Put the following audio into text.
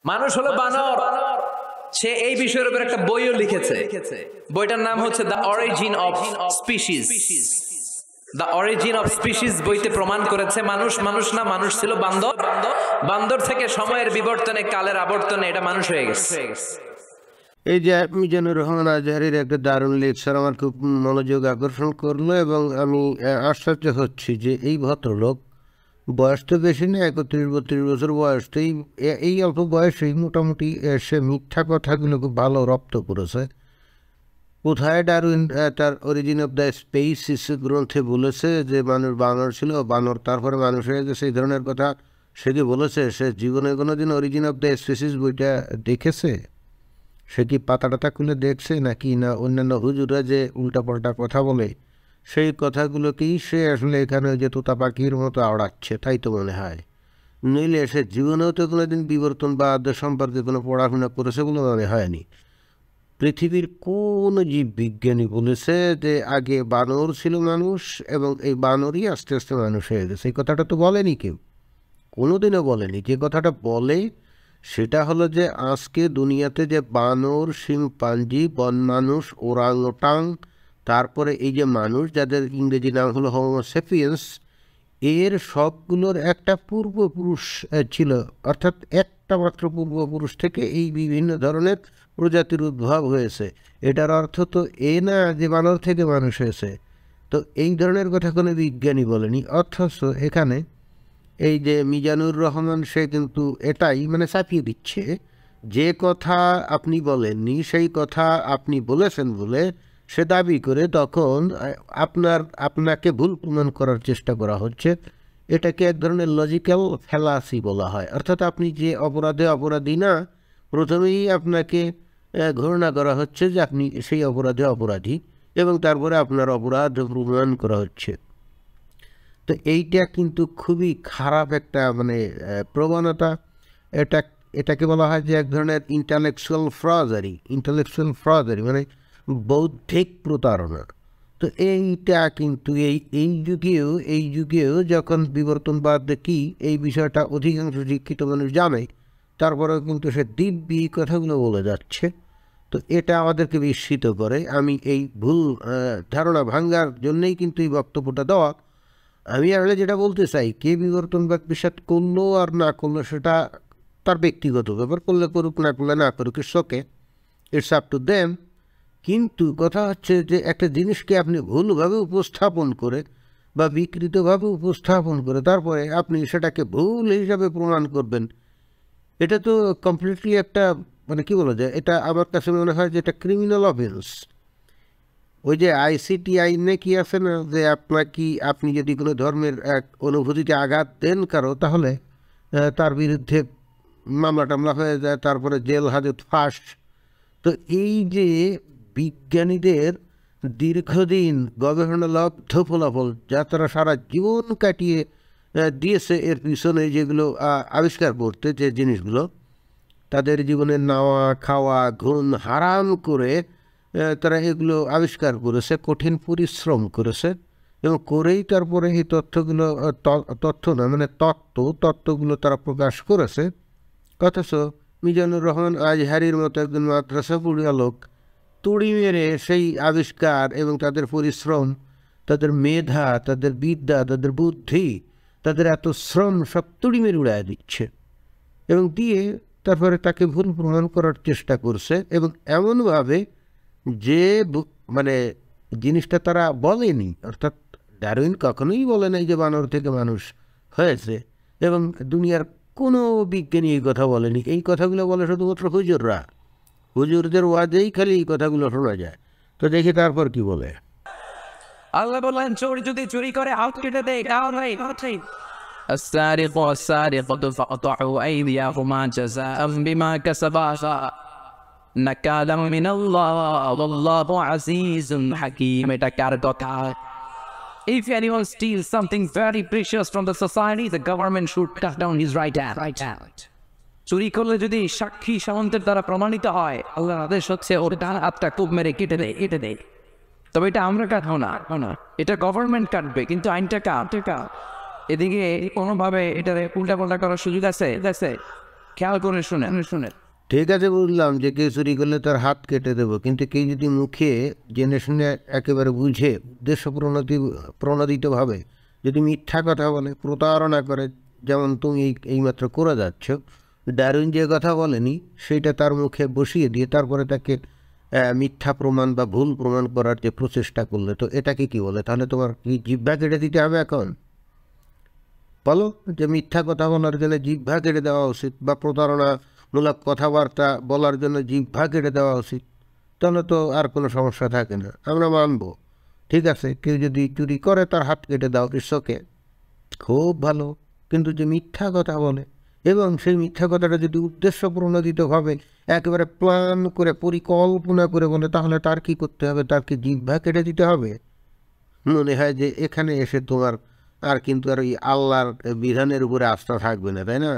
মানুষ হলো বানর। সে এই বিষয়ের উপর একটা বইও লিখেছে। বইটার নাম হচ্ছে the origin of species. The origin of species বইতে প্রমাণ করেছে মানুষ না, মানুষ ছিল বান্দর। বান্দর থেকে সময়ের বিবর্তনে, কালের আবর্তনে এটা মানুষ হয়ে গেছে। এই যে মিজানুর রহমান আজহারির একটা দারুণ লেকচার আমার খুব মনোযোগ আকর্ষণ করলো, এবং আমি আশ্চর্য হচ্ছি যে এই ভদ্রলোক বয়স তো বেশি না, 31-32 বছর বয়স, তো এই অল্প বয়সেই মোটামুটি সে মিথ্যা কথাগুলো খুব ভালো রপ্ত করেছে। কোথায় ডারউইন তার অরিজিন অফ দ্য স্পেসিস গ্রন্থে বলেছে যে মানুষ বানর ছিল, বানর তারপরে মানুষ হয়ে গেছে, এই ধরনের কথা সে কি বলেছে? সে জীবনে কোনো দিন অরিজিন অফ দ্য স্পেসিস বইটা দেখেছে? সে কি পাতা খুলে দেখছে নাকি না অন্যান্য হুজুরা যে উল্টাপাল্টা কথা বলে সেই কথাগুলোকেই সে আসলে এখানে যে তোতা পাখির মতো আওড়াচ্ছে, তাই তো মনে হয়। নইলে সে জীবনেও তো কোনোদিন বিবর্তনবাদ সম্পর্কে কোনো পড়াশোনা করেছে বলে মনে হয়নি। পৃথিবীর কোন জীব বিজ্ঞানী বলেছে যে আগে বানর ছিল মানুষ এবং এই বানরই আস্তে আস্তে মানুষ হয়ে গেছে? এই কথাটা তো বলেনি কেউ, কোনোদিনও বলেনি। যে কথাটা বলে সেটা হলো যে আজকে দুনিয়াতে যে বানর, শিম্পাঞ্জি, বন মানুষ, ওরাংওটাং, তারপরে এই যে মানুষ যাদের ইংরেজি নাম হলো হোমো সেপিয়েন্স, এর সবগুলোর একটা পূর্বপুরুষ ছিল, অর্থাৎ একটা মাত্র পূর্বপুরুষ থেকে এই বিভিন্ন ধরনের প্রজাতির উদ্ভব হয়েছে। এটার অর্থ তো এ না যে বানর থেকে মানুষ হয়েছে। তো এই ধরনের কথা কোনো বিজ্ঞানী বলেনি, অথচ এখানে এই যে মিজানুর রহমান সে কিন্তু এটাই চাপিয়ে দিচ্ছে, যে কথা আপনি বলেননি সেই কথা আপনি বলেছেন বলে সে দাবি করে তখন আপনাকে ভুল প্রমাণ করার চেষ্টা করা হচ্ছে। এটাকে এক ধরনের লজিক্যাল ফ্যালাসি বলা হয়, অর্থাৎ আপনি যে অপরাধে অপরাধী না, প্রথমেই আপনাকে ঘোষণা করা হচ্ছে যে আপনি সেই অপরাধে অপরাধী, এবং তারপরে আপনার অপরাধ প্রমাণ করা হচ্ছে। তো এইটা কিন্তু খুবই খারাপ একটা প্রবণতা। এটাকে বলা হয় যে এক ধরনের ইন্টালেকচুয়াল ফ্রজারি, বৌদ্ধিক প্রতারণা। তো এইটা কিন্তু এই যুগেও যখন বিবর্তনবাদ কি এই বিষয়টা অধিকাংশ শিক্ষিত মানুষ জানে, তারপরেও কিন্তু সে দিব্যি কথাগুলো বলে যাচ্ছে। তো এটা আমাদেরকে বিস্মিত করে। আমি এই ভুল ধারণা ভাঙার জন্যই কিন্তু এই বক্তব্যটা দেওয়া। আমি আসলে যেটা বলতে চাই, কে বিবর্তনবাদ বিশ্বাস করলো আর না করলো সেটা তার ব্যক্তিগত ব্যাপার, করলে করুক, না করলে না করুক, ইটস আপ টু দেম। কিন্তু কথা হচ্ছে যে একটা জিনিসকে আপনি ভুলভাবে উপস্থাপন করে বা বিকৃতভাবে উপস্থাপন করে তারপরে আপনি সেটাকে ভুল হিসাবে প্রমাণ করবেন, এটা তো কমপ্লিটলি একটা কি বলা যায়, এটা আমার কাছে মনে হয় যে এটা ক্রিমিনাল অফেন্স। ওই যে আইসিটি আইনে কি আছে না, যে আপনি যদি কোনো ধর্মের এক অনুভূতিতে আঘাত দেন কারো, তাহলে তার বিরুদ্ধে মামলা টামলা হয়ে যায়, তারপরে জেল হাজত ফাঁস। তো এই যে বিজ্ঞানীদের দীর্ঘদিন গবেষণালব্ধ ফলাফল, যা তারা সারা জীবন কাটিয়ে দিয়েছে এর পিছনে যেগুলো আবিষ্কার করতে, যে জিনিসগুলো তাদের জীবনে নাওয়া খাওয়া ঘুম হারাম করে তারা এগুলো আবিষ্কার করেছে, কঠিন পরিশ্রম করেছে, এবং করেই তারপরে এই তথ্যগুলো তত্ত্বগুলো তারা প্রকাশ করেছে। অথচ মিজানুর রহমান আজহারির মতো একজন মাদ্রাসা পড়ুয়া লোক তুড়ি মেরে সেই আবিষ্কার এবং তাদের পরিশ্রম, তাদের মেধা, তাদের বিদ্যা, তাদের বুদ্ধি, তাদের এত শ্রম সব তুড়ি মেরে উড়ায় দিচ্ছে, এবং দিয়ে তারপরে তাকে ভুল প্রমাণ করার চেষ্টা করছে। এবং এমনভাবে যে জিনিসটা তারা বলেনি, অর্থাৎ ডারউইন কখনোই বলে নাই যে বানর থেকে মানুষ হয়েছে, এবং দুনিয়ার কোনো বিজ্ঞানী এই কথা বলেনি। এই কথাগুলো বলে শুধুমাত্র হুজুরদের ওয়াজেই খালি এই কথাগুলো শোনা যায়। তো দেখি তারপর কি বলে। আল্লাহ বললেন, চোর যদি চুরি করে হাত কেটে দেয়, السارق والسارقة فاقطعوا أيديهما جزاء بما كسبا نكالا من الله والله عزيز حكيم. এটা কার কথা? If anyone steals something very precious from the society, the government should cut down his right hand. চুরি করলে যদি সাক্ষী সামন্তের দ্বারা প্রমাণিত হয়, আল্লাহর আদেশ হচ্ছে ওর ডান হাতটা খুব মেরে কেটে দেয়। তবে এটা আমরা কাটবো না, এটা গভর্নমেন্ট কাটবে, কিন্তু আইনটা কার? এদিকে কোনোভাবে এটার উল্টা পাল্টা করার সুযোগ আছে? খেয়াল করে শুনেন শুনেন। ঠিক আছে, বুঝলাম যে কেউ চুরি করলে তার হাত কেটে দেবো, কিন্তু কেউ যদি মুখে জেনে শুনে একেবারে বুঝে উদ্দেশ্য প্রণোদিতভাবে যদি মিথ্যা কথা বলে, প্রতারণা করে, যেমন তুমি এইমাত্র করে যাচ্ছ, ডারউইন যে কথা বলেনি সেইটা তার মুখে বসিয়ে দিয়ে তারপরে তাকে মিথ্যা প্রমাণ বা ভুল প্রমাণ করার যে প্রচেষ্টা করলে, তো এটাকে কি বলে? তাহলে তোমার কি জিহ্বা কেটে দিতে হবে এখন? বলো যে মিথ্যা কথা বলার জন্য জিহ্বা কেটে দেওয়া উচিত, বা প্রতারণামূলক কথাবার্তা বলার জন্য জিহ্বা কেটে দেওয়া উচিত, তাহলে তো আর কোনো সমস্যা থাকে না, আমরা মানবো। ঠিক আছে, কেউ যদি চুরি করে তার হাত কেটে দাও, ইটসকে, খুব ভালো। কিন্তু যে মিথ্যা কথা বলে এবং সেই মিথ্যা কথাটা যদি উদ্দেশ্য প্রণোদিতভাবে একেবারে প্ল্যান করে পরিকল্পনা করে বলে, তাহলে তার কি করতে হবে? তার কি জিহ্বা কেটে দিতে হবে? মনে হয় যে এখানে এসে তোমার আর কিন্তু আর ওই আল্লাহর বিধানের উপরে আস্থা থাকবে না, তাই না?